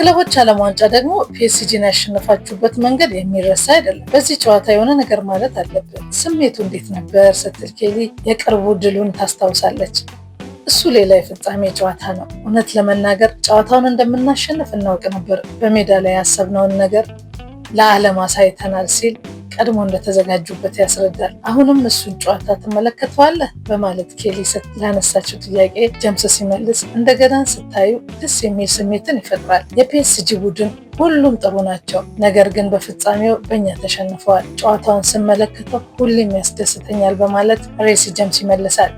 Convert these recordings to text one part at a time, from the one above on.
በክለቦች ዓለም ዋንጫ ደግሞ ፒኤስጂን ያሸነፋችሁበት መንገድ የሚረሳ አይደለም። በዚህ ጨዋታ የሆነ ነገር ማለት አለብን። ስሜቱ እንዴት ነበር ስትል ኬሊ የቅርቡ ድሉን ታስታውሳለች። እሱ ሌላ የፍጻሜ ጨዋታ ነው። እውነት ለመናገር ጨዋታውን እንደምናሸንፍ እናውቅ ነበር። በሜዳ ላይ ያሰብነውን ነገር ለዓለም አሳይተናል ሲል ቀድሞ እንደተዘጋጁበት ያስረዳል። አሁንም እሱን ጨዋታ ትመለከተዋለህ በማለት ኬሊ ላነሳችው ጥያቄ ጀምስ ሲመልስ እንደገና ስታዩ ደስ የሚል ስሜትን ይፈጥራል። የፒኤስጂ ቡድን ሁሉም ጥሩ ናቸው፣ ነገር ግን በፍጻሜው በእኛ ተሸንፈዋል። ጨዋታውን ስመለከተው ሁሌም ያስደስተኛል በማለት ሬሲ ጀምስ ይመልሳል።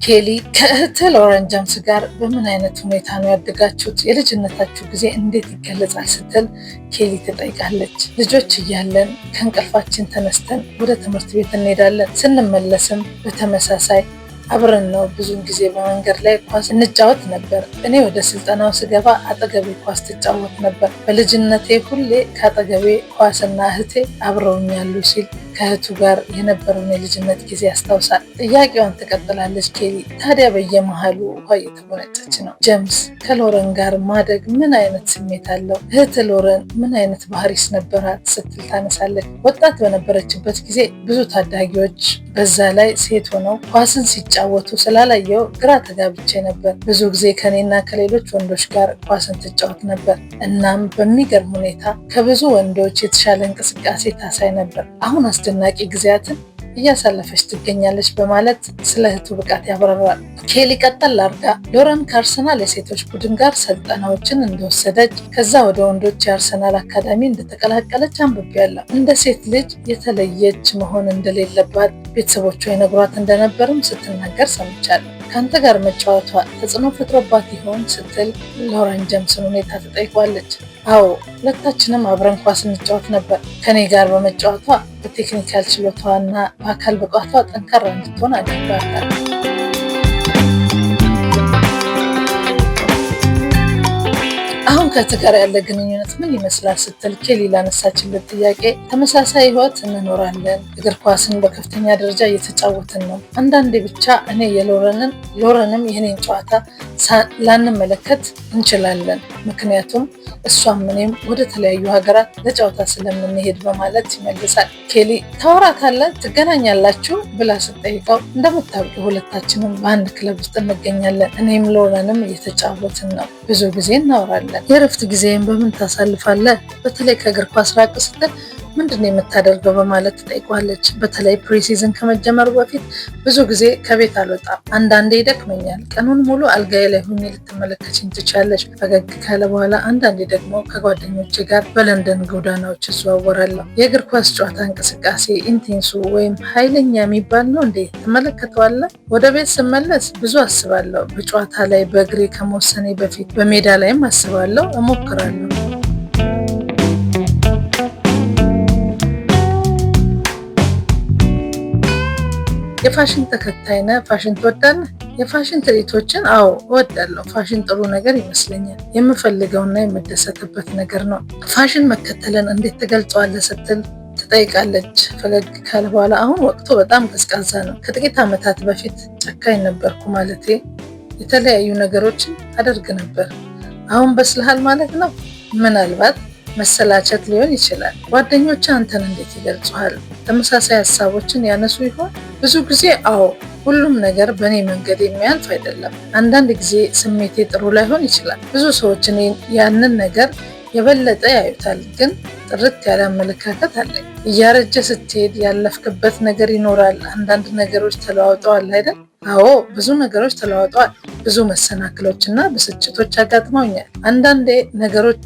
ኬሊ ከእህት ሎረን ጀምስ ጋር በምን አይነት ሁኔታ ነው ያደጋችሁት? የልጅነታችሁ ጊዜ እንዴት ይገለጻል? ስትል ኬሊ ትጠይቃለች። ልጆች እያለን ከእንቅልፋችን ተነስተን ወደ ትምህርት ቤት እንሄዳለን። ስንመለስም በተመሳሳይ አብረን ነው። ብዙውን ጊዜ በመንገድ ላይ ኳስ እንጫወት ነበር። እኔ ወደ ስልጠናው ስገባ አጠገቤ ኳስ ትጫወት ነበር። በልጅነቴ ሁሌ ከአጠገቤ ኳስና እህቴ አብረውኛሉ ሲል ከእህቱ ጋር የነበረውን የልጅነት ጊዜ ያስታውሳል። ጥያቄዋን ትቀጥላለች ኬሊ። ታዲያ በየመሃሉ ውሃ እየተጎነጨች ነው። ጀምስ ከሎረን ጋር ማደግ ምን አይነት ስሜት አለው? እህት ሎረን ምን አይነት ባህሪስ ነበራት? ስትል ታነሳለች። ወጣት በነበረችበት ጊዜ ብዙ ታዳጊዎች በዛ ላይ ሴት ሆነው ኳስን ሲጫወቱ ስላላየው ግራ ተጋብቼ ነበር። ብዙ ጊዜ ከኔና ከሌሎች ወንዶች ጋር ኳስን ትጫወት ነበር። እናም በሚገርም ሁኔታ ከብዙ ወንዶች የተሻለ እንቅስቃሴ ታሳይ ነበር። አሁን አስደናቂ ጊዜያትን እያሳለፈች ትገኛለች በማለት ስለ እህቱ ብቃት ያብራራል። ኬሊ ቀጠል አድርጋ ሎረን ከአርሰናል የሴቶች ቡድን ጋር ስልጠናዎችን እንደወሰደች ከዛ ወደ ወንዶች የአርሰናል አካዳሚ እንደተቀላቀለች አንብቤያለሁ። እንደ ሴት ልጅ የተለየች መሆን እንደሌለባት ቤተሰቦቿ ይነግሯት እንደነበርም ስትናገር ሰምቻለሁ። ከአንተ ጋር መጫወቷ ተጽዕኖ ፈጥሮባት ይሆን ስትል ሎረን ጀምስን ሁኔታ ትጠይቋለች። አዎ ሁለታችንም አብረን ኳስ እንጫወት ነበር። ከኔ ጋር በመጫወቷ በቴክኒካል ችሎታዋ እና በአካል ብቃቷ ጠንካራ እንድትሆን አድርጓታል። አሁን ከእህትህ ጋር ያለ ግንኙነት ምን ይመስላል? ስትል ኬሊ ላነሳችለት ጥያቄ ተመሳሳይ ህይወት እንኖራለን። እግር ኳስን በከፍተኛ ደረጃ እየተጫወትን ነው። አንዳንዴ ብቻ እኔ ሎረንም የኔን ጨዋታ ላንመለከት እንችላለን፣ ምክንያቱም እሷም እኔም ወደ ተለያዩ ሀገራት ለጨዋታ ስለምንሄድ በማለት ይመልሳል። ኬሊ ታወራታለህ? ትገናኛላችሁ ብላ ስትጠይቀው እንደምታውቂው ሁለታችንም በአንድ ክለብ ውስጥ እንገኛለን። እኔም ሎረንም እየተጫወትን ነው። ብዙ ጊዜ እናወራለን። የእረፍት ጊዜን በምን ታሳልፋለህ? በተለይ ከእግር ኳስ ራቅ ስትል ምንድነው የምታደርገው በማለት ትጠይቋለች። በተለይ ፕሪሲዝን ከመጀመሩ በፊት ብዙ ጊዜ ከቤት አልወጣም። አንዳንዴ ይደክመኛል። ቀኑን ሙሉ አልጋዬ ላይ ሆኜ ልትመለከችኝ ትችያለሽ። ፈገግ ካለ በኋላ አንዳንዴ ደግሞ ከጓደኞቼ ጋር በለንደን ጎዳናዎች እዘዋወራለሁ። የእግር ኳስ ጨዋታ እንቅስቃሴ ኢንቴንሱ ወይም ኃይለኛ የሚባል ነው እንዴ? ትመለከተዋለህ? ወደ ቤት ስመለስ ብዙ አስባለሁ። በጨዋታ ላይ በእግሬ ከመወሰኔ በፊት በሜዳ ላይም አስባለሁ፣ እሞክራለሁ። የፋሽን ተከታይ ነህ? ፋሽን ትወዳለህ? የፋሽን ትርኢቶችን አዎ እወዳለሁ። ፋሽን ጥሩ ነገር ይመስለኛል። የምፈልገውና የምደሰትበት ነገር ነው። ፋሽን መከተልን እንዴት ትገልጸዋለህ? ስትል ትጠይቃለች። ፈገግ ካለ በኋላ አሁን ወቅቱ በጣም ቀዝቃዛ ነው። ከጥቂት ዓመታት በፊት ጨካኝ ነበርኩ። ማለቴ የተለያዩ ነገሮችን አደርግ ነበር። አሁን በስልሃል ማለት ነው። ምናልባት መሰላቸት ሊሆን ይችላል። ጓደኞች አንተን እንዴት ይገልጹሃል? ተመሳሳይ ሀሳቦችን ያነሱ ይሆን? ብዙ ጊዜ አዎ፣ ሁሉም ነገር በእኔ መንገድ የሚያልፍ አይደለም። አንዳንድ ጊዜ ስሜቴ ጥሩ ላይሆን ይችላል። ብዙ ሰዎች ያንን ነገር የበለጠ ያዩታል፣ ግን ጥርት ያለ አመለካከት አለኝ። እያረጀ ስትሄድ ያለፍክበት ነገር ይኖራል። አንዳንድ ነገሮች ተለዋውጠዋል አይደል? አዎ፣ ብዙ ነገሮች ተለዋውጠዋል። ብዙ መሰናክሎች እና ብስጭቶች አጋጥመውኛል። አንዳንዴ ነገሮች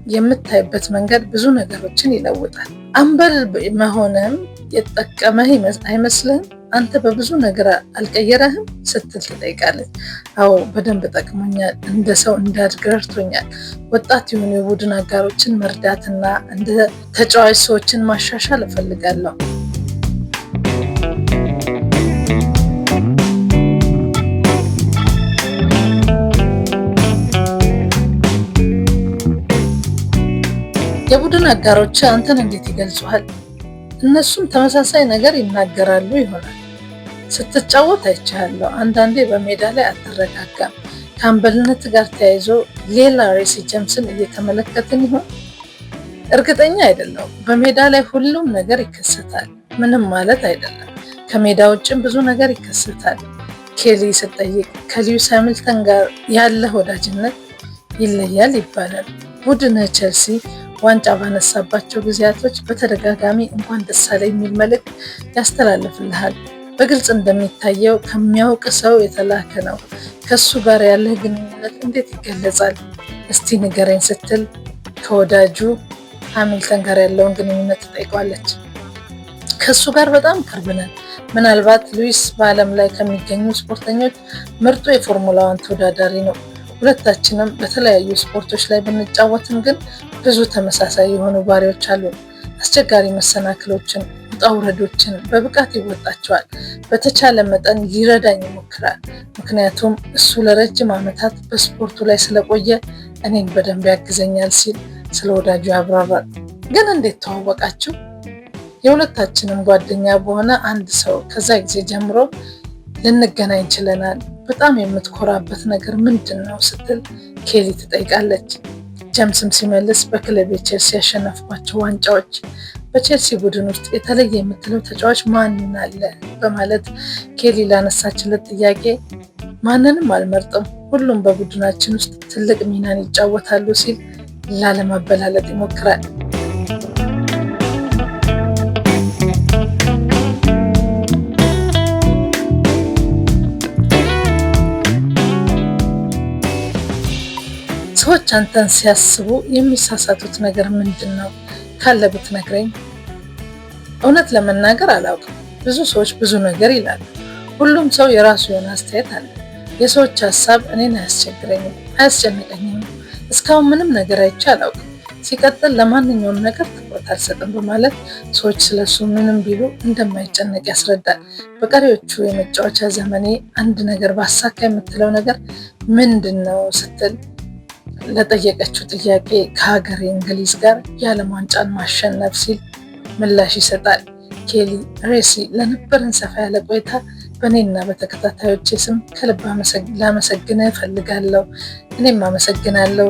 የምታይበት መንገድ ብዙ ነገሮችን ይለውጣል። አምበል መሆንም የጠቀመህ አይመስልህም? አንተ በብዙ ነገር አልቀየረህም? ስትል ትጠይቃለች። አዎ በደንብ ጠቅሞኛል። እንደ ሰው እንዳድግ ረድቶኛል። ወጣት የሆኑ የቡድን አጋሮችን መርዳትና እንደ ተጫዋች ሰዎችን ማሻሻል እፈልጋለሁ። የቡድን አጋሮች አንተን እንዴት ይገልጹሃል? እነሱም ተመሳሳይ ነገር ይናገራሉ ይሆናል። ስትጫወት አይቻለሁ። አንዳንዴ በሜዳ ላይ አትረጋጋም፣ ከአምበልነት ጋር ተያይዞ ሌላ ሬሲ ጀምስን እየተመለከትን ይሆን? እርግጠኛ አይደለሁም። በሜዳ ላይ ሁሉም ነገር ይከሰታል ምንም ማለት አይደለም። ከሜዳ ውጭም ብዙ ነገር ይከሰታል። ኬሊ ስትጠይቅ ከሊዩስ ሃሚልተን ጋር ያለ ወዳጅነት ይለያል ይባላል። ቡድንህ ቼልሲ ዋንጫ ባነሳባቸው ጊዜያቶች በተደጋጋሚ እንኳን ደስ አለህ የሚል መልእክት ያስተላልፍልሃል። በግልጽ እንደሚታየው ከሚያውቅ ሰው የተላከ ነው። ከሱ ጋር ያለህ ግንኙነት እንዴት ይገለጻል? እስቲ ንገረኝ ስትል ከወዳጁ ሃሚልተን ጋር ያለውን ግንኙነት ትጠይቋለች። ከሱ ጋር በጣም ቅርብ ነን። ምናልባት ሉዊስ በዓለም ላይ ከሚገኙ ስፖርተኞች ምርጡ የፎርሙላ 1 ተወዳዳሪ ነው። ሁለታችንም በተለያዩ ስፖርቶች ላይ ብንጫወትም ግን ብዙ ተመሳሳይ የሆኑ ባህሪዎች አሉ። አስቸጋሪ መሰናክሎችን፣ ውጣ ውረዶችን በብቃት ይወጣቸዋል። በተቻለ መጠን ሊረዳኝ ይሞክራል፣ ምክንያቱም እሱ ለረጅም ዓመታት በስፖርቱ ላይ ስለቆየ እኔን በደንብ ያግዘኛል ሲል ስለ ወዳጁ ያብራራል። ግን እንዴት ተዋወቃችሁ? የሁለታችንም ጓደኛ በሆነ አንድ ሰው ከዛ ጊዜ ጀምሮ ልንገናኝ ችለናል። በጣም የምትኮራበት ነገር ምንድን ነው ስትል ኬሊ ትጠይቃለች። ጀምስም ሲመልስ በክለብ ቼልሲ ያሸነፍኳቸው ዋንጫዎች። በቼልሲ ቡድን ውስጥ የተለየ የምትለው ተጫዋች ማን አለ በማለት ኬሊ ላነሳችለት ጥያቄ ማንንም አልመርጥም፣ ሁሉም በቡድናችን ውስጥ ትልቅ ሚናን ይጫወታሉ ሲል ላለማበላለጥ ይሞክራል። ሰዎች አንተን ሲያስቡ የሚሳሳቱት ነገር ምንድን ነው ካለ ብትነግረኝ? እውነት ለመናገር አላውቅም። ብዙ ሰዎች ብዙ ነገር ይላሉ። ሁሉም ሰው የራሱ የሆነ አስተያየት አለ። የሰዎች ሀሳብ እኔን አያስቸግረኝም፣ አያስጨንቀኝም። እስካሁን ምንም ነገር አይቼ አላውቅም። ሲቀጥል ለማንኛውም ነገር ትኩረት አልሰጥም በማለት ሰዎች ስለሱ ምንም ቢሉ እንደማይጨነቅ ያስረዳል። በቀሪዎቹ የመጫወቻ ዘመኔ አንድ ነገር ባሳካ የምትለው ነገር ምንድን ነው ስትል ለጠየቀችው ጥያቄ ከሀገሬ እንግሊዝ ጋር የዓለም ዋንጫን ማሸነፍ ሲል ምላሽ ይሰጣል። ኬሊ ሬሲ ለነበረን ሰፋ ያለ ቆይታ በእኔና በተከታታዮቼ ስም ከልብ ላመሰግንህ እፈልጋለሁ። እኔም አመሰግናለሁ።